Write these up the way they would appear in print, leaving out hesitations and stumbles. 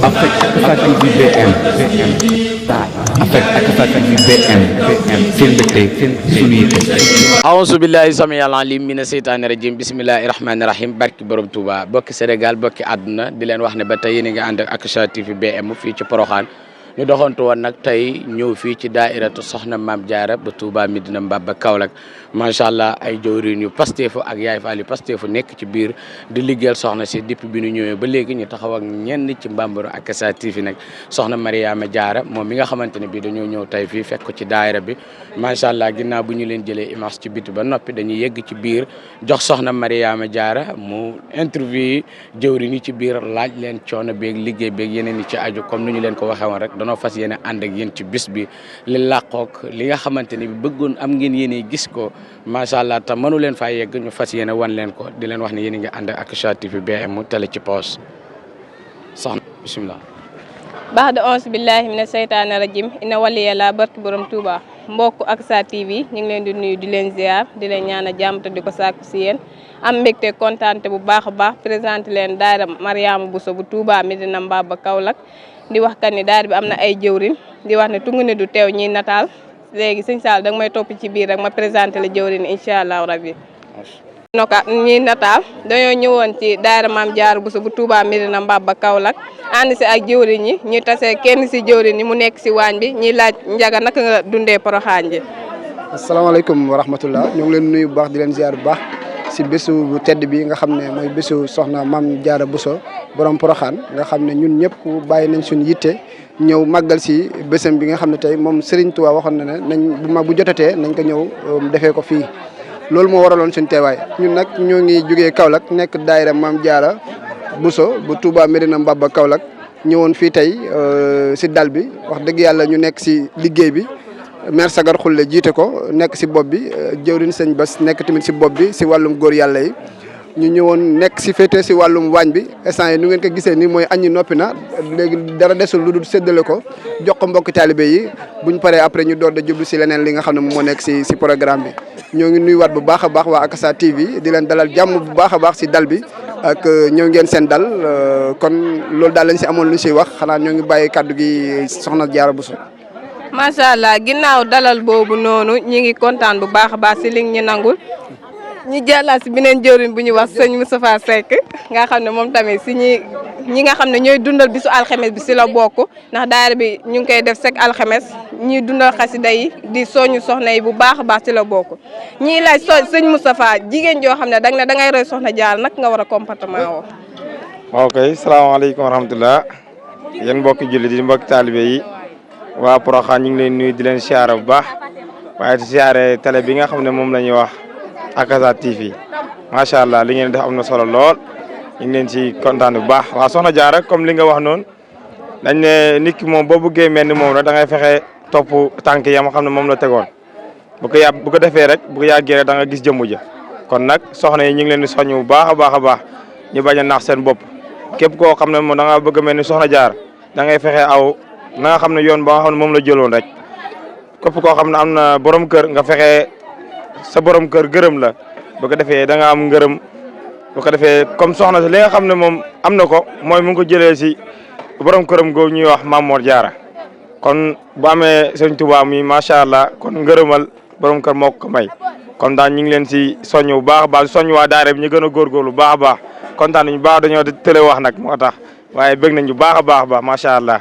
Affect Akasa TV BM Affect Akasa TV BM seen mbégte seen suñu yite. A'uuzu billahi samiyal alim mina seytaani rajim bismillahi rahmaani rahim barki borom Touba bokki Sénégal bokki àdduna di leen wax ne ba tey yéen a ngi ànd ak Akasa TV BM fii ci Porokhane ñu doxantu woon nag tey ñëw fii ci daairatu soxna Maam Jaara ba Touba Medina Mbaba Kaolack macha allah ay jawriñ yu pasteefu ak yaay faal yu pasteefu nekk ci biir di liggéeyal soxna si depuis bi ñu ñëwee ba léegi ñu taxaw ak ñenn ci mbambaru Akasa TV nag soxna Mariama Jaara moom mi nga xamante ne bii dañoo ñëw tey fii fekk ko ci daaira bi macha allah ginnaaw bu ñu leen jëlee image ci biti ba noppi dañuy yegg ci biir jox soxna Mariama Jaara mu interview yi jawriñ yi ci biir laaj leen coono beeg liggéey beeg yeneen yi ci aju comme ni ñu leen ko waxee woon rek danoo fas yéene ànd ak yéen ci bis bi li làqook li nga xamante ne bi bëggoon am ngeen yéene gis ko macha allah te mënu leen faa yegg ñu fas yéene wan leen ko di leen wax ne yéen a ngi ànd ak Akasa TV BM télé ci poos soxna bisimilah. baax da onze billahi mina seytaani rajim ina waliya la barki borom Touba mbokk Akasa TV ñu ngi leen di nuyu di leen ziar di leen ñaan a jàmm te di ko sàkku si yéen am mbégte kontaante bu baax a baax présenté leen daayira Mariama Bousso bu Touba Medina Mbaba Kaolack di wax kan ni daayira bi am na ay jëwrin di wax ne tungu ne du teew ñiy nataal léegi sëñ Sall danga may topp ci biir rek ma présenté la jëwrin incha allah rabbi noka ñiy nataal dañoo ñëwoon ci daayira Maam Jaara Bousso bu Touba Medina Mbaba Kaolack ànd si ak jëwriñ ñi ñu tasee kenn si jëwriñ ñi mu nekk si waañ bi ñuy laaj njaga naka nga dundee Porokhane ji. asalaamaaleykum wa rahmatullah ñoo ngi leen nuyu bu baax di leen ziar bu baax si bésu bu tedd bi nga xam ne mooy bésu soxna Maam Jaara Bousso borom Porokhane nga xam ne ñun ñëpp bàyyi nañ suñu yitte ñëw màggal si bésam bi nga xam ne tey moom Serigne Touba waxoon na ne nañ bu jotatee nañ ko ñëw defee ko fii loolu moo waraloon suñu teewaay ñun nag ñoo ngi jógee Kaolack nekk daayira Maam Jaara Bousso bu Touba Medina Mbaba Kaolack ñëwoon fii tey si dal bi wax dëgg yàlla ñu nekk si liggéey bi maire Sagar Xulle jiite ko nekk si bopp bi jëwriñ sëñ Bas nekk tamit si bopp bi si wàllum góor yàlla yi ñu ñëwoon nekk si féete si wàllum waañ bi instant yi nu ngeen ko gisee ni mooy aññi noppi na léegi dara desul lu dul séddale ko jox ko mbokki taalibe yi buñ paree après ñu door da jublu si leneen li nga xam ne moom moo nekk si programme bi ñoo ngi nuyuwaat bu baax a baax waa Akasa TV di leen dalal jàmm bu baax a baax si dal bi ak ñëw ngeen seen dal kon loolu daal lañ si amoon lu siy wax xanaa ñoo ngi bàyyi kàddu gi soxna Jaara Bousso. macha allah ginnaaw dalal boobu noonu ñi ngi kontaan bu baax a baax si li ñu nangul ñu jàllal si beneen jëwriñ bu ñuy wax sëñ Moustapha Seck nga xam ne moom tamit si ñi nga xam ne ñooy dundal bisu alxames bi si la bokk ndax daayira bi ñu ngi koy def chaque alxames ñiy dundal xasida yi di soñu soxna yi bu baax a baax si la bokk ñiy laaj sëñ Moustapha jigéen joo xam ne da ngay roy soxna Jaara nag nga war a comportement woo. ok salaamaaleykum wa rahmatulah yéen mbokki jullit yi mbokki taalibe yi waa Porokhane ñu ngi leen nuyu di leen siyaare bu baax waaye di siyaare télé bi nga xam ne moom la ñuy wax Akasa TV macha allah li ngeen def am na solo lool ñu ngi leen ci kontaan bu baax waaw soxna Jaara comme li nga wax noonu dañ ne nit ki moom boo bëggee mel ni moom la da ngay fexe topp tànk ya ma xam ne moom la tegoon bu ko defee rek bu ko yàggee rek da nga gis jëmm ja kon nag soxna yi ñu ngi leen di soññ bu baax a baax a baax ñu bañ a naax seen bopp képp koo xam ne moom da nga bëgg a mel ni soxna Jaara da ngay fexe aw na nga xam ne yoon ba nga xam ne moom la jëloon rek képp koo xam ne am na borom kër nga fexe sa borom kër gërëm la bu ko defee da nga am ngërëm bu ko defee comme soxna si li nga xam ne moom am na ko mooy mu ngi ko jëlee si borom këram googu ñuy wax Maam Mor Jaara kon bu amee sëñ Tuubaa mi macha allah kon ngërëmal borom kër moo ko may kon daal ñu ngi leen si soññ bu baax a baax soññ waa daara bi ñu gën a góorgóorlu bu baax a baax kontaan nañu baax dañoo tële wax nag moo tax waaye bëgg nañu baax a baax macha allah.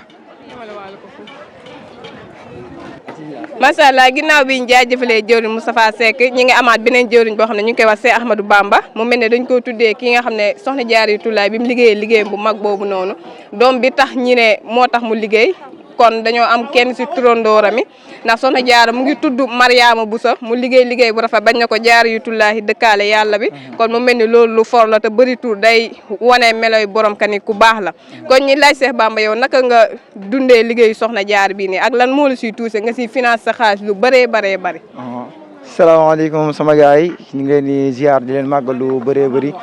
macha allah ginnaaw bi ñu jaajëfalee jëwriñ Moustapha Seck ñi ngi amaat beneen jëwriñ boo xam ne ñu ngi koy wax Cheikh Ahmadou Bamba mu mel ne dañ koo tuddee ki nga xam ne soxna Jaaratullaah bi mu liggéeyee liggéeyam bu mag boobu noonu doom bi tax ñi ne moo tax mu liggéey kon dañoo am kenn si turandooram yi ndax soxna Jaara mu ngi tudd Mariama Bousso mu liggéey bu rafet bañ na ko Jaaratullaahi dëkkaale yàlla bi kon mu mel ni loolu lu for la te bëri tur day wane meloy borom ka ni ku baax la kon ñi laaj Cheikh Bamba yow naka nga dundee liggéeyu soxna Jaara bii nii ak lan moo la siy tuuse nga siy finance sa xaalis lu bëree bëri. salaamaaleykum sama gars yi ñu ngi leen di ziar di leen màggal lu bëree bëri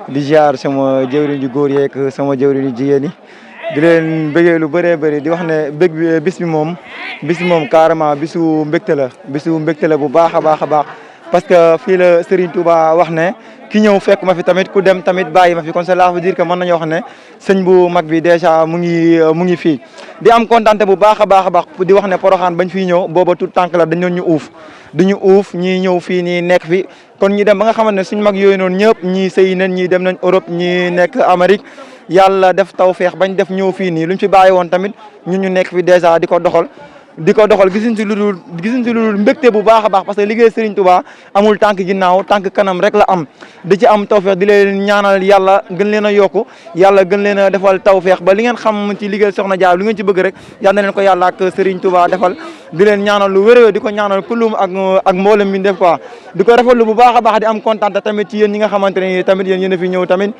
di ziar sama jëwriñ ju góor yeeg sama jëwriñ ju jigéen yi di leen bëggee lu bëree bëri di wax ne bis bi moom carrément bisu mbégte la bu baax a baax parce que fii la Serigne Touba wax ne ki ñëw fekk ma fi tamit ku dem tamit bàyyi ma fi kon cela veut dire que mën nañoo wax ne sëñ bu mag bi dèjà mu ngi fii di am kontaante bu baax a baax di wax ne Porokhane bañ fiy ñëw booba tout tànk la dañu ñu uuf ñii ñëw fii nii nekk fi kon ñu dem ba nga xamante ne suñ mag yooyu noonu ñëpp ñii sëy nañ ñii dem nañ Europe ñii nekk Amérique yàlla def tawfeex bañ def ñëw fii nii luñ fi bàyyi woon tamit ñun ñu nekk fi dèjà di ko doxal gisuñ ci lu dul mbégte bu baax a baax parce que liggéey Serigne Touba amul tànk ginnaaw tànk kanam rek la am di ci am tawfeex di leen ñaanal yàlla gën leen a yokku yàlla gën leen a defal tawfeex ba li ngeen xam ci liggéey Soxna Jaara lu ngeen ci bëgg rek yal na leen ko yàlla ak Serigne Touba defal di leen ñaanal lu wér di ko ñaanal kulum ak mboolem mi def quoi di ko rafetlu bu baax a baax di am kontaan tamit ci yéen ñi nga xamante ne tamit yéen a fi ñëw tamit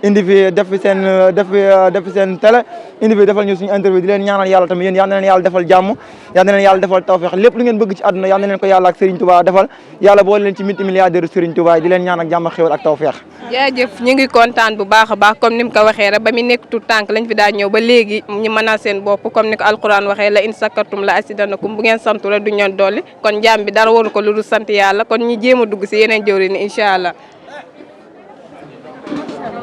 indi fi def fi seen télé indi fi defal ñu suñu interview di leen ñaanal yàlla tamit yéen yal na leen yàlla defal jàmm yal na leen yàlla defal tawfeex lépp lu ngeen bëgg ci àdduna yal na leen ko yàlla ak Serigne Touba defal yàlla boole leen ci multimilliardaire Serigne Touba di leen ñaan ak jàmm xéwal ak tawfeex. jaajëf ñu ngi kontaan bu baax a baax comme ni mu ko waxee rek ba mu nekk tout tànk lañ fi daan ñëw ba léegi ñu mënal seen bopp comme ni ko alquran waxee la in sakkartum la asidanakum bu ngeen santu rek du ñoon dolli kon jaam bi dara waru ko lu dul sant yàlla kon ñu jéem a dugg si yeneen jëwri ni incha allah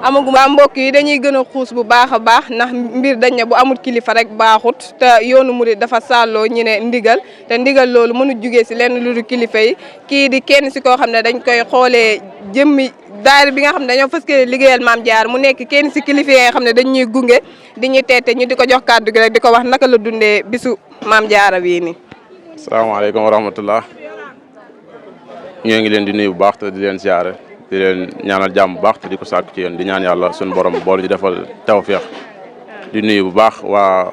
amaguma mbokk yi dañuy gën a xuus bu baax a baax ndax mbir dañ ne bu amul kilifa rek baaxut te yoonu murid dafa sàlloo ñu ne ndigal te ndigal loolu mënu jugee si lenn lu dul kilifa yi kii di kenn si koo xam ne dañ koy xoolee jëmmi daayira bi nga xam ne dañoo fas yéene liggéeyal Maam Jaara mu nekk kenn si kilifa yi nga xam ne dañ ñuy gunge di ñu teete ñu di ko jox kàddu gi rek di ko wax naka la dundee bisu Maam Jaara bii nii. asalaamaaleykum wa rahmatullah ñoo ngi leen di nuyu bu baax te di leen siyaare di leen ñaanal jàmm bu baax te di ko sàkk ci yéen di ñaan yàlla suñu borom boolu ñu defal tawfeex di nuyu bu baax waa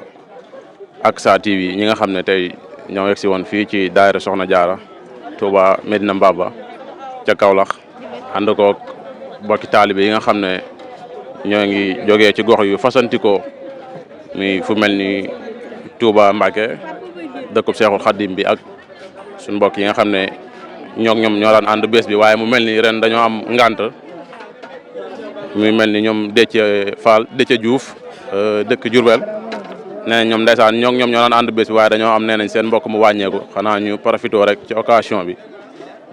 Aqsa TV ñi nga xam ne tey ñoo yegg si woon fii ci daayira Soxna Jaara Touba Medina Mbaba ca Kaolack ànd ko bokki taalibe yi nga xam ne ñoo ngi jógee ci gox yu fasantikoo mi fu mel ni Touba Mbacké dëkkub Seexul Xaddim bi ak suñu mbokk yi nga xam ne ñoom ñoo daan ànd bés bi waaye mu mel ni ren dañoo am ngant mu mel ni ñoom Déthié Diouf dëkk Diourbel nee nañ ñoom ndeysaan ñoom ñoo daan ànd bés bi waaye dañoo am nee nañ seen mbokk mu wàññeeku xanaa ñu profité rek ci occasion bi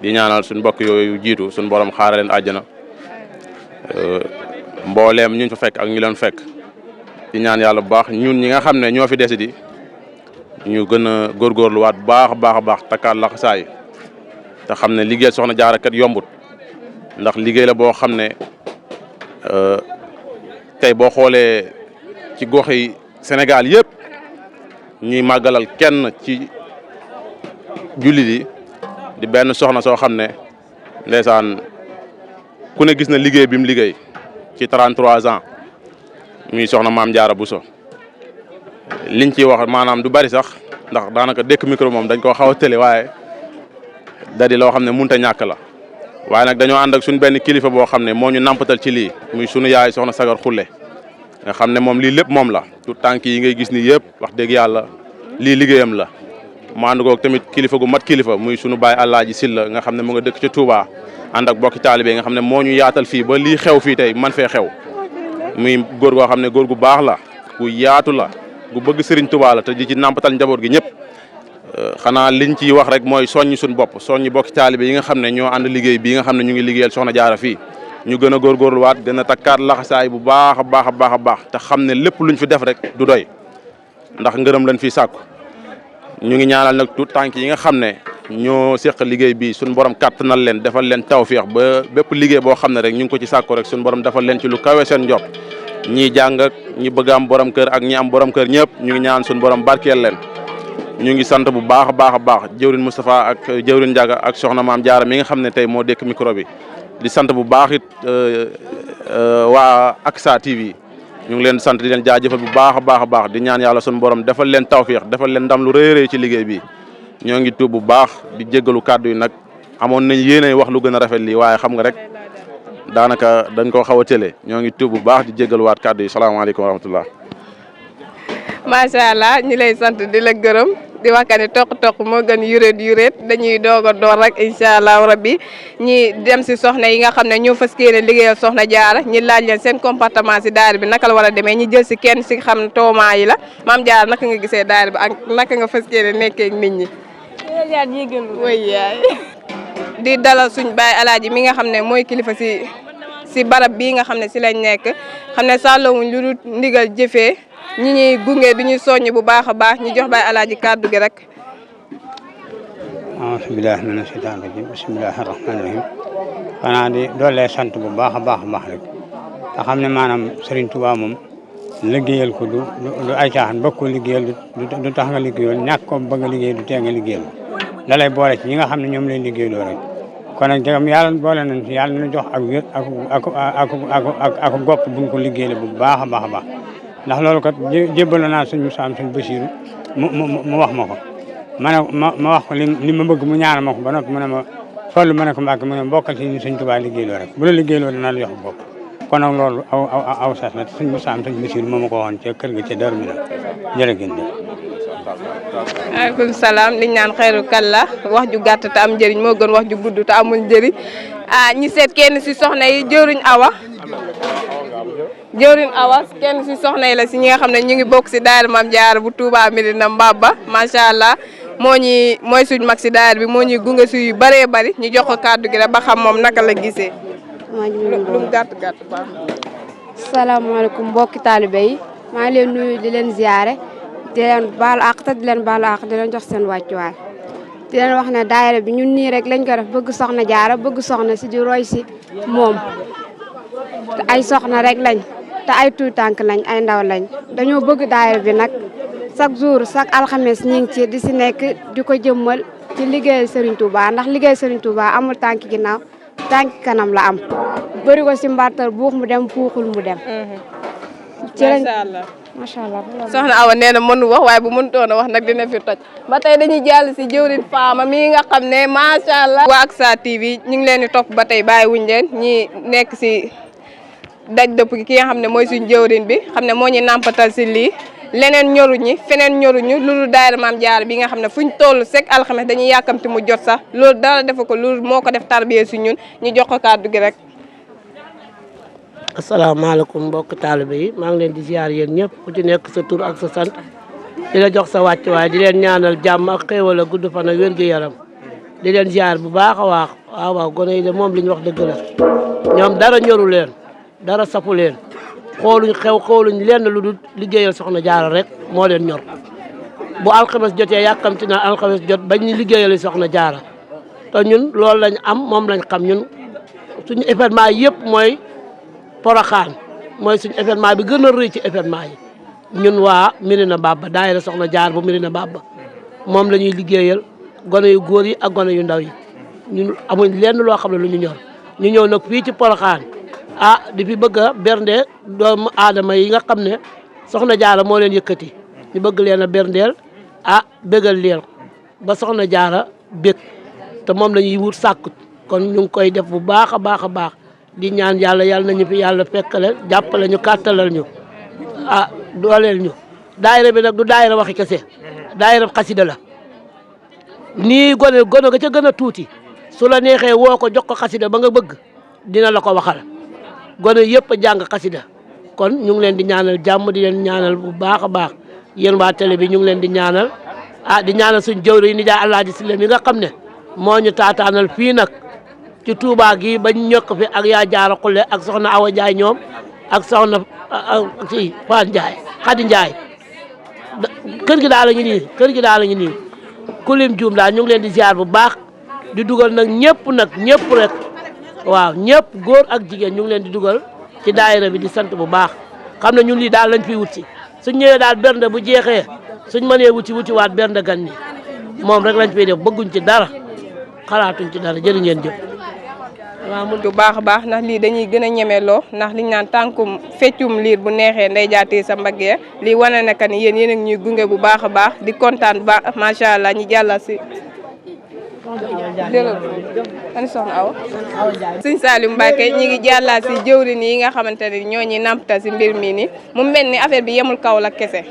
di ñaanal suñu mbokk yooyu jiitu suñu borom xaare leen àjjana mbooleem ñu fa fekk ak ñu leen fekk di ñaan yàlla bu baax ñun ñi nga xam ne ñoo fi desidi ñu gën a góorgóorluwaat bu baax a baax takkaat la saay te xam ne liggéey Soxna Jaara kat yombut ndax liggéey la boo xam ne tey boo xoolee ci gox yi Sénégal yëpp ñuy màggalal kenn ci jullit yi di benn soxna soo xam ne ndeysaan ku ne gis na liggéey bi mu liggéey ci 33 ans muy soxna Maam Jaara Buso liñ ciy wax maanaam du bari sax ndax daanaka dëkk micro moom dañ koo xaw a tële waaye da di loo xam ne mënut a ñàkk la waaye nag dañoo ànd ak suñ benn kilifa boo xam ne moo ñu nampatal ci lii muy sunu yaay soxna Sagar Xulle nga xam ne moom lii lépp moom la tout tànk yi ngay gis ni yëpp wax dëgg yàlla lii liggéeyam la mu ànd koog tamit kilifa gu mat kilifa muy sunu baay Alaaji Silla nga xam ne mu nga dëkk ca Touba ànd ak bokki taalibe nga xam ne moo ñu yaatal fii ba lii xew fii tey man fee xew muy góor goo xam ne góor gu baax la gu yaatu la gu bëgg Serigne Touba la te di ci nampatal njaboot gi ñëpp xanaa liñ ciy wax rek mooy soññi suñu bopp soññi bokki taalibe yi nga xam ne ñoo ànd liggéey bii nga xam ne ñu ngi liggéeyal Soxna Jaara fii ñu gën a góorgóorluwaat gën a takkaat laxasaay bu baax a baax te xam ne lépp luñ fi def rek du doy ndax ngërëm lañ fi sàkku ñu ngi ñaanal nag tout tànk yi nga xam ne ñoo seq liggéey bi suñu borom kàttanal leen defal leen tawféex ba bépp liggéey boo xam ne rek ñu ngi ko ci sàkku rek suñu borom defal leen ci lu kawe seen njot ñii jàng ak ñi bëgg am borom kër ak ñi am borom kër ñëpp ñu ngi ñaan suñu borom barkeel leen ñu ngi sant bu baax a baax jëwrin Moustapha ak jëwrin Ndiaga ak soxna Maam Jaara mi nga xam ne tey moo dekk micro bi di sant bu baax it waa Aqsa TV ñu ngi leen sant di leen jaajëfal bu baax a baax di ñaan yàlla suñu borom defal leen tawféex defal leen ndam lu rëy ci liggéey bi ñoo ngi tuub bu baax di jéggalu kàddu yi nag amoon nañ yéene wax lu gën a rafet lii waaye xam nga rek daanaka dañ koo xaw a télé ñoo ngi tuub bu baax di jéggaluwaat kàddu yi salaamaaleykum wa rahmatullah. macha allah ñi lay sant di la gërëm di wax ne toq moo gën yuréet dañuy doog a door rek incha allah rabbi ñi dem si soxna yi nga xam ne ñoo fas yéene liggéeyal Soxna Jaara ñi laaj leen seen comportement si daayira bi naka la war a demee ñi jël si kenn si xam toomaa yi la Maam Jaara naka nga gisee daayira bi ak naka nga fas yéene nekkee ak nit ñi. way yaay di dalal suñ baay alaaji mi nga xam ne mooy kilifa si si barab bii nga xam ne si lañ nekk xam ne sàllawuñ lu dul ndigal jëfee ñi ñuy gunge du ñuy soññ bu baax a baax ñu jox Baye Alaaji kàddu gi rek. Bismillahi mina shaytaani rajim bismillahi rahmaani rahim xanaa di doolee sant bu baax a baax rek te xam ne maanaam Serigne Touba moom liggéeyal ko du ay caaxaan bëgg ko liggéeyal du tax nga liggéeyal ñàkk ko bëgg a liggéey du tee nga liggéeyal da lay boole ci ñi nga xam ne ñoom lay liggéeyloo rek kon nag jegam yàlla boole nañ ci yàlla na jox ak wér ak gopp buñ ko liggéeyal bu baax a baax ndax loolu kat jébbal naa suñ Musaa suñ Basiiru mu wax ma ko ma wax ko li ma bëgg mu ñaanal ma ko ba noppi mu ne ma Fallu ma ne ko Mbàkke mu ne bokkal ci ñu Sëñ Tuubaa liggéeyloo rek bu la liggéeyloo dana la jox bopp kon nag loolu aw sas la suñ Musaa suñ Basiiru moo ma ko waxoon ca kër ga ca Daaru Minam jërë ngeen jëf. waaleykum salaam liñ naan xayru kàlla wax ju gàtt te am njëriñ moo gën wax ju gudd te amul njëriñ ñi seet kenn si soxna yi jëwriñ Awa kenn si soxna yi la si ñi nga xam ne ñu ngi bokk si daayira Maam Jaara bu Touba Medina Mbaba macha allah mooy suñ mag si daayira bi moo ñuy gunge si yu bëree bëri ñu jox ko kàddu gi rek ba xam moom naka la gisee. lu mu gàtt baax. salaamaaleykum mbokki taalibe yi maa ngi leen nuyu di leen ziare di leen baalu àq te di leen baalu àq di leen jox seen wàccuwaay di leen wax ne daayira bi ñun nii rek lañ ko def bëgg soxna Jaara bëgg soxna si di roy si moom te ay soxna rek lañ te ay tuutànk lañ ay ndaw lañ dañoo bëgg daayira bi nag chaque jour chaque alxames ñu ngi ci di si nekk di ko jëmmal ci liggéeyal Serigne Touba ndax liggéey Serigne Touba amul tànk ginnaaw tànk kanam la am bëri ko si mbartal buux mu dem puuxul mu dem. macha allah soxna Awa nee na mënu wax waaye bu mënutoon a wax nag dina fi toj ba tey dañuy jàll si jëwriñ Fama mi nga xam ne macha allah. waa Aksa TV ñu ngi leen di topp ba tey bàyyi wuñ leen ñi nekk si daj dëpp ki nga xam ne mooy suñu jëwriñ bi xam ne moo ñu nàmpatal si lii leneen ñoruñi feneen ñoruñu loolu daayira Maam Jaara bi nga xam ne fuñ toll sek alxames dañuy yàkkamti mu jot sax loolu dara defe ko loolu moo ko def tarbiya si ñun ñu jox ko kàddu gi rek. asalaamaaleykum mbokk taalibe yi maa ngi leen di ziar yéen ñëpp ku ci nekk sa tur ak sa sant di la jox sa wàccuwaay di leen ñaanal jàmm ak xéewal ak gudd fan ak wér-gu-yaram di leen ziar bu baax a waaw gone yi de moom li ñu wax dëgg la ñoom dara ñoru leen dara safu leen xooluñ lenn lu dul liggéeyal soxna Jaara rek moo leen ñor bu alxames jotee yàkkamti na alxames jot bañ ñu liggéeyal soxna Jaara te ñun loolu lañ am moom lañ xam ñun suñu événement yëpp mooy Porokhane mooy suñu événement bi gën a rëy ci événement yi ñun waa Medina Mbaba daayira soxna Jaara bu Medina Mbaba moom la ñuy liggéeyal gone yu góor yi ak gone yu ndaw yi ñun amuñ lenn loo xam ne lu ñu ñor ñu ñëw nag fii ci Porokhane di fi bëgg a bernde doomu aadama yi nga xam ne soxna Jaara moo leen yëkkati ñu bëgg leen a berndeel bégal leen ba soxna Jaara bég te moom la ñuy wut sàkkut kon ñu ngi koy def bu baax a baax di ñaan yàlla nañu fi yàlla fekkale jàppale ñu kàttalal ñu dooleel ñu daayira bi nag du daayira waxi kese daayira xasida la nii gone ga ca gën a tuuti su la neexee woo ko jox ko xasida ba nga bëgg dina la ko waxal gone yëpp a jàng xasida kon ñu ngi leen di ñaanal jàmm di leen ñaanal bu baax a baax yéen waa télé bi ñu ngi leen di ñaanal di ñaanal suñ jëwri yi ni jaay Alaaji Sile mi nga xam ne moo ñu taataanal fii nag ci Touba gi bañ ñëkk fi ak yaa Jaara Xulle ak soxna Awa Njaay ñoom ak soxna Faan Njaay Xadi Njaay kër gi daal la ñu nii kulim juum daal ñu ngi leen di ziar bu baax di dugal nag ñëpp rek waaw ñëpp góor ak jigéen ñu ngi leen di dugal ci daayira bi di sant bu baax xam ne ñun lii daal lañ fiy wut si suñ ñëwee daal bernde bu jeexee suñ mënee wuti waat bernde gan ñi moom rek lañ fiy def bëgguñ ci dara xalaatuñ ci dara jërë ngeen jëf. waaw mu bu baax a baax ndax lii dañuy gën a ñemeloo ndax liñ naan tànkum feccum liir bu neexee nday jaatee sa mbaggee lii wane na que ni yéen ak ñuy gunge bu baax a baax di kontaan bu baax macha allah ñu jàllal si. ani soxna Awa sëñ Saliou Mbacke ñi ngi jàllal si jëwrin yi nga xamante ne ñoo ñi nampta si mbir mi ni mu mel ni affaire bi yemul Kaolack kese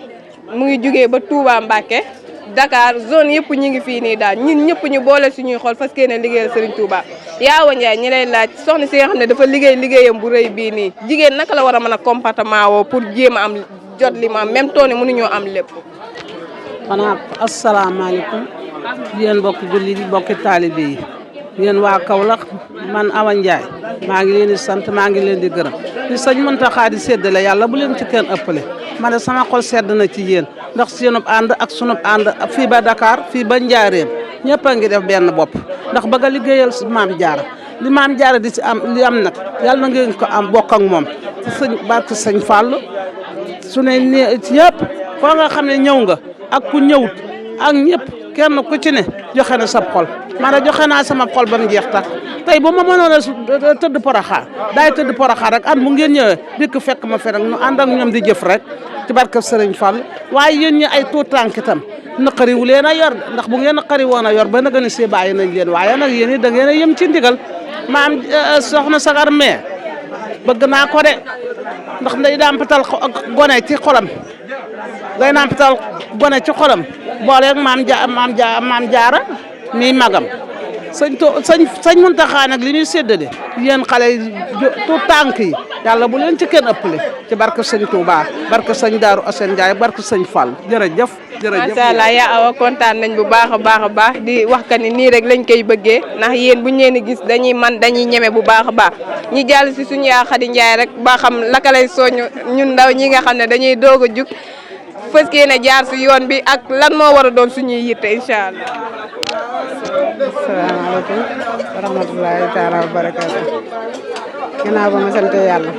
mu ngi jugee ba Touba Mbacke Dakar zone yëpp ñu ngi fii nii daal ñun ñëpp ñu boole suñuy xol fas yéene liggéeyal Serigne Touba Yaawa Ndiaye ñi lay laaj soxna si nga xam ne dafa liggéeyam bu rëy bii nii jigéen naka la war a mën a comportement woo pour jéem a am jot li ma am même toone mënuñoo am lépp. xanaa asalaamaaleykum yéen mbokki julli yi mbokki taalibe yi yéen waa Kaolack man Awa Ndiaye maa ngi leen di sant maa ngi leen di gërëm di sëñ Mountakha di séddale yàlla bu leen ci kenn ëppale ma ne sama xol sedd na ci yéen ndax seenub ànd ak sunub ànd fii ba Dakar fii ba Njaareem ñëpp a ngi def benn bopp ndax bëgg a liggéeyal Maam Jaara li Maam Jaara di ci am li am nag yàlla na ngeen ko am bokk ak moom ci sëñ barke sëñ Fallou su ne nii ci yëpp foo nga xam ne ñëw nga ak ku ñëwut ak ñëpp kenn ku ci ne joxe na sab xol man joxe naa sama xol ba mu jeex tax tey bu ma mënoon a tëdd Porokhane daay tëdd Porokhane rek at bu ngeen ñëwee dikk fekk ma fi rek nu ànd ak ñoom di jëf rek ci barke Sëriñ Fall waaye yéen ñi ay tuut tànk itam naqari wu leen a yor ndax bu ngeen naqari woon a yor ba nag ni see bàyyi nañ leen waaye nag yéen da ngeen a yem ci ndigal maam soxna Sagar mais bëgg naa ko de ndax nday dàmpatal gone ci xolam day dàmpatal gone ci xolam booleeg maam jaara mi magam sëñ Mountakha nag li ñuy séddale yéen xale yi tout tànk yi yàlla bu leen ci kenn ëppale ci barke sëñ Touba barke sëñ Daaru Assane Ndiaye barke sëñ Fall jërëjëf jërëjëf macha allah yaa awa kontaan nañ bu baax a baax di wax ka ni nii rek lañ koy bëggee ndax yéen buñ leen di gis dañuy ñeme bu baax a baax ñi jàll si suñu yaa Xadi Ndiaye rek ba xam laka lay soñu ñun ndaw ñi nga xam ne dañuy doog a jug fës yéene jaar si yoon bi ak lan moo war a doon suñuy yitte incha allah. asalaamaaleykum wa rahmatulahi taala wa barakaatu ginnaaw ba ma sant yàlla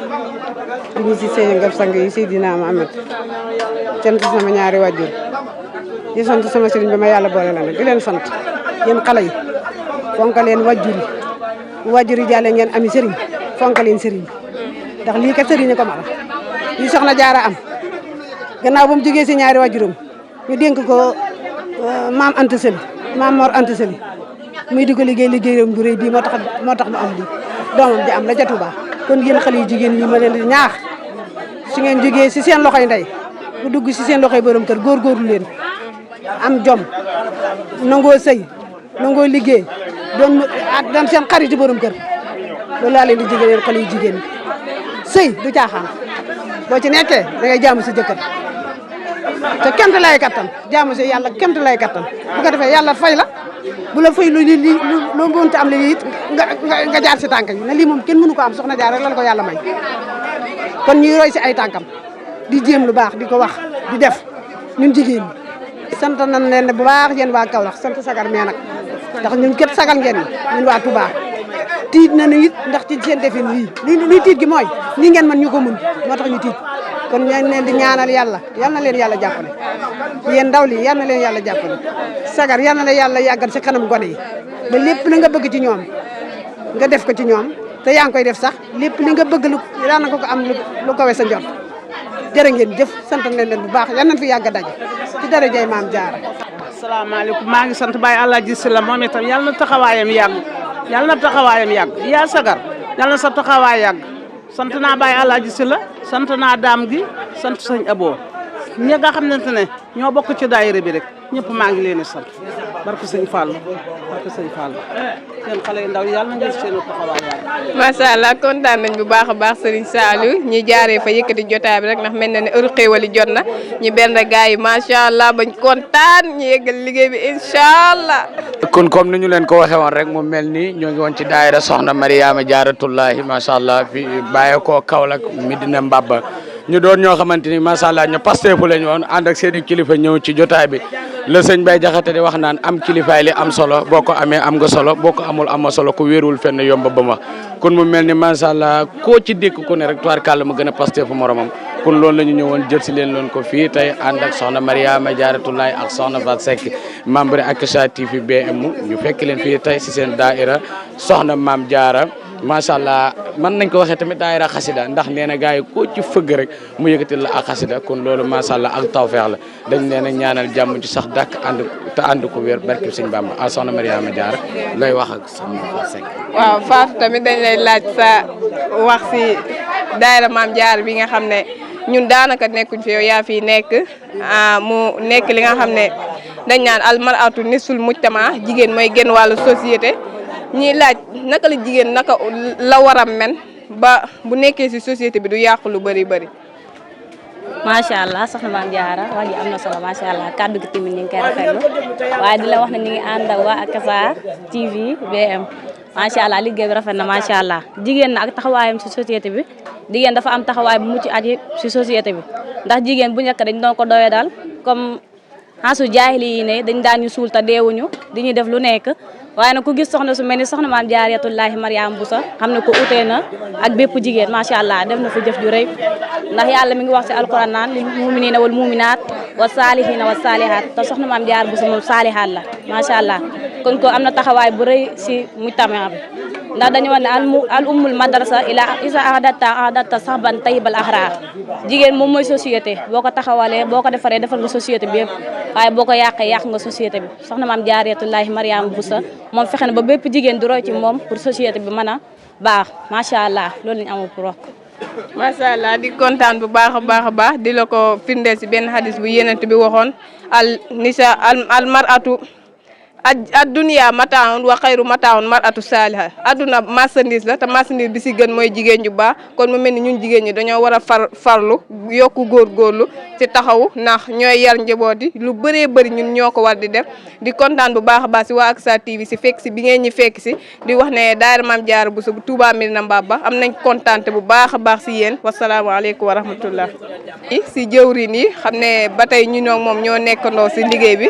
di ñu si seen ngab sang yi Seydina Muhammad sant sama ñaari wàjjur di sant sama sëriñ bi ma yàlla boole la nag di leen sant yéen xale yi fonk leen wàjjur yi bu wàjjur yi jàllee ngeen ami sëriñ fonk leen sëriñ bi ndax lii kat sëriñ ko ma la lii soxna jaara am gannaaw ba mu jógee si ñaari wàjjuram ñu dénk ko maam Anta Sali maam Mor Anta Sali muy di ko liggéeyam bu rëy bii moo tax mu am lii doomam di am la ca Touba kon yéen xale yu jigéen ñi ma leen di ñaax su ngeen jógee si seen loxoy ndey bu dugg si seen loxoy borom kër góorgóorlu leen am jom nangoo sëy nangoo liggéey doon seen xariti borom kër loolu laa leen di jigéen xale yu jigéen ñi sëy du caaxaan boo ci nekkee da ngay jaamu sa jëkkër te kemt lay kattan jaamu si yàlla kemt lay kattan bu ko defee yàlla fay la bu la fay lu mënta am li it nga jaar si tànk yi ne lii moom kenn mënu ko am soxna jaar rek la ko yàlla may kon ñuy roy si ay tànkam di jéem lu baax di ko wax di def ñun jigéen ñi sant nañ leen bu baax yéen waa Kaolack sant Sagar mais nag ndax ñun képp sagal ngeen ñun waa Touba tiit nañu it ndax ci seen defin lii tiit gi mooy nii ngeen mën ñu ko mun moo tax ñu tiit kon ñaan leen di ñaanal yàlla yal na leen yàlla jàppale yéen ndaw li yal na leen yàlla jàppale Sagar yal na leen yàlla yàggal si kanam gone yi ba lépp li nga bëgg ci ñoom nga def ko ci ñoom te yaa ngi koy def sax lépp li nga bëgg lu daan na ko am lu kawe sa njort jërë ngeen jëf sant nañ leen bu baax yal nañ fi yàgg a daje ci darajay Maam Jaara. asalaamaaleykum maa ngi sant Baye Alaaji Sylla moom itam yal na taxawaayam yàgg yal na taxawaayam yàgg yaa Sagar yal na sa taxawaay yàgg sant naa Baye Alaaji Sylla sant naa daam gi sant sëñ Abo ñi nga xamante ne ñoo bokk ci daayira bi rek ñëpp maa ngi leen di sant barke sëñ Fall barke sëñ Fall seen xale yu ndaw yàlla na ngeen seen taxawaay yàlla. macha allah kontaan nañ bu baax a baax Serigne Saliou ñi jaaree fa yëkkati jotaay bi rek ndax mel na ne heure xéewali jot na ñi benn gars yi macha allah bañ kontaan ñu yeggal liggéey bi incha allah. kon comme ni ñu leen ko waxee woon rek mu mel ni ñoo ngi woon ci daayira soxna Mariama Jaaratullahi macha allah fi bàyyee koo Kaolack Medina Mbaba ñu doon ñoo xamante ni macha allah ñu pasteefu lañu woon ànd ak seen i kilifa ñëw ci jotaay bi le sëñ Baye Jaxate di wax naan am kilifaay li am solo boo ko amee am nga solo boo ko amul am solo ku wéerul fenn yomba ba ma kon mu mel ni macha allah koo ci dékk ku ne rek tuwaar kàlla mu gën a pasteefu moromam kon loolu la ñu ñëwoon jël si leen loon ko fii tey ànd ak soxna Mariama Jaaratullahi ak soxna Fat Seck membre Aksha TV BM ñu fekk leen fii tey si seen daaira soxna Maam Jaara macha allah mën nañ ko waxee tamit daayira xasida ndax nee na gars yi koo ci fëgg rek mu yëkkatil la ak xasida kon loolu macha allah ak tawfeex la dañ leen a ñaanal jàmm ci sax dàkk ànd ko wér barke sëñ Bamba a soxna Mariama Jaara looy wax ak soxna Fat Seck. waaw Fatou tamit dañ lay laaj sa wax si daayira Maam Jaara bi nga xam ne ñun daanaka nekkuñ fi yow yaa fi nekk mu nekk li nga xam ne dañ naan almaratu nisul mujtama jigéen mooy genn wàllu société ñiy laaj naka la jigéen naka la war a men ba bu nekkee si société bi du yàqu lu bëri bëri. macha allah soxna Maam Jaara wax ji am na solo macha allah kàddu gi tamit ñu ngi koy rafetlu waaye di la wax ne ñu ngi ànd ak waa Aksha TV BM macha allah liggéey bi rafet na macha allah jigéen na ak taxawaayam si société bi jigéen dafa am taxawaay bu mucc aji si société bi ndax jigéen bu njëkk dañ doon ko doyee daal comme xasu jaahili yi ne dañ daan ñu suul te deewuñu di ñu def lu nekk waaye nag ku gis soxna su mel ni soxna maam jaariyatullaahi Mariama Bousso xam ne ko utee na ak bépp jigéen macha allah def na fi jëf ju rëy ndax yàlla mi ngi wax si alquran naan lil muminina wal muminaat wa saalihina wa saalihaat te soxna maam jaar Bousso moom saalihaat la macha allah kon ko am na taxawaay bu rëy si mujtama bi ndax dañu wax ne al ummul madrasa ila isa ahadatta sahban tayyibal ahrar jigéen moom mooy société boo ko taxawalee boo ko defaree defal nga société bi yëpp waaye boo ko yàqee yàq nga société bi soxna maam jaariyatullaahi Mariama Bousso moom fexe na ba bépp jigéen di roy ci moom pour société bi mën a baax macha allah loolu lañu amul pour wax. macha allah di kontaan bu baax a baax di la ko firndeel si benn hadis bu Yonent bi waxoon al mar'atu ad-dunya mataa'un wa xayru mataa'un mar'atu saaliha adduna marchandise la te marchandise bi si gën mooy jigéen ju baax kon mu mel ni ñun jigéen ñi dañoo war a farlu yokku góorgóorlu ci taxawu ndax ñooy yar njaboot yi lu bëree bëri ñun ñoo ko war di def di kontaan bu baax a baax si waa Aksar TV si fekk si bi ngeen ñi fekk si di wax ne daayira Maam Jaara Bousso bu Touba Médina Mbaba am nañ kontaante bu baax a baax si yéen wasalaamaaleykum wa rahmatullah si jëwrin yi xam ne ba tey ñu noog moom ñoo nekkandoo si liggéey bi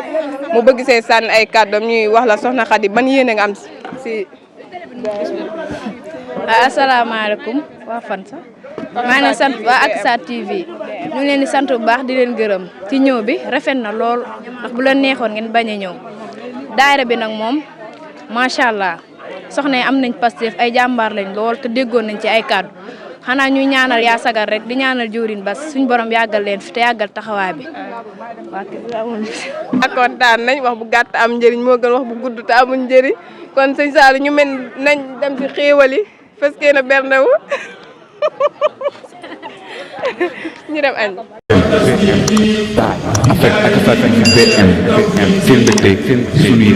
mu bëgg see sànni ay kàddoom ñuy wax la soxna Khady ban yéene nga am si. asalaamaaleykum waa fan sax maa ngi sant waa Aksar TV ñu ngi leen di sant bu baax di leen gërëm ci ñëw bi rafet na lool ndax bu la neexoon ngeen bañ a ñëw daayira bi nag moom macha allah soxna yi am nañ Pastef ay jàmbaar lañ lool te déggoon nañ ci ay kàddu xanaa ñuy ñaanal yaa sagar rek di ñaanal jëwriñ Bas suñ borom yàggal leen fi te yàggal taxawaay bi. kontaan nañ wax bu gàtt am njëriñ moo gën wax bu gudd te amul njëriñ kon sëñ Saliou ñu mel nañ dem ci xéewali fas yéene berndewu ñu dem añ. Affect ak BM seen mbégte seen suñuy